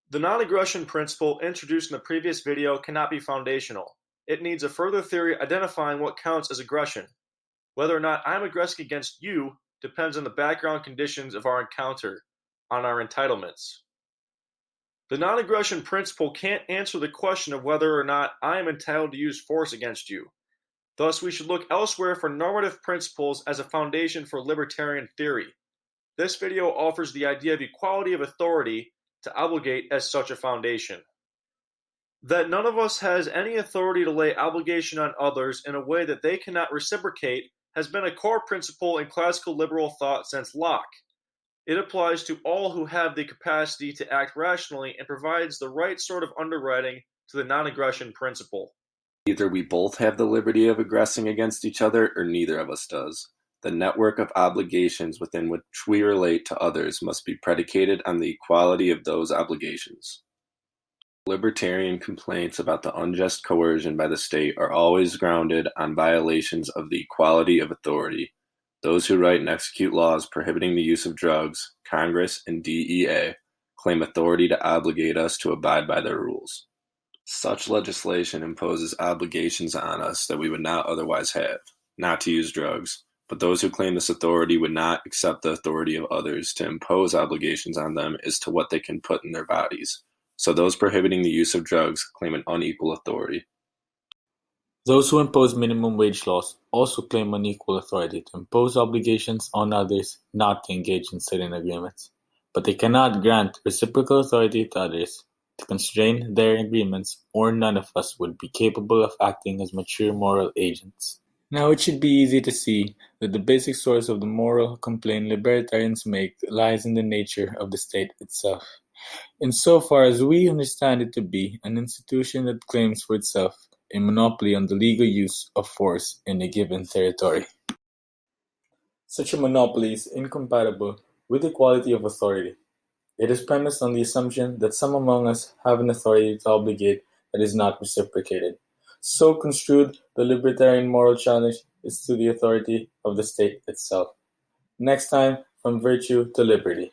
The non-aggression principle introduced in the previous video cannot be foundational. It needs a further theory identifying what counts as aggression. Whether or not I'm aggressing against you depends on the background conditions of our encounter, on our entitlements. The non-aggression principle can't answer the question of whether or not I am entitled to use force against you. Thus, we should look elsewhere for normative principles as a foundation for libertarian theory. This video offers the idea of equality of authority to obligate as such a foundation. That none of us has any authority to lay obligation on others in a way that they cannot reciprocate has been a core principle in classical liberal thought since Locke. It applies to all who have the capacity to act rationally and provides the right sort of underwriting to the non-aggression principle. Either we both have the liberty of aggressing against each other, or neither of us does. The network of obligations within which we relate to others must be predicated on the equality of those obligations. Libertarian complaints about the unjust coercion by the state are always grounded on violations of the equality of authority. Those who write and execute laws prohibiting the use of drugs, Congress and DEA, claim authority to obligate us to abide by their rules. Such legislation imposes obligations on us that we would not otherwise have, not to use drugs, but those who claim this authority would not accept the authority of others to impose obligations on them as to what they can put in their bodies. So those prohibiting the use of drugs claim an unequal authority. Those who impose minimum wage laws also claim unequal authority to impose obligations on others not to engage in certain agreements, but they cannot grant reciprocal authority to others to constrain their agreements, or none of us would be capable of acting as mature moral agents. Now it should be easy to see that the basic source of the moral complaint libertarians make lies in the nature of the state itself, insofar as we understand it to be an institution that claims for itself a monopoly on the legal use of force in a given territory. Such a monopoly is incompatible with equality of authority. It is premised on the assumption that some among us have an authority to obligate that is not reciprocated. So construed, the libertarian moral challenge is to the authority of the state itself. Next time, from virtue to liberty.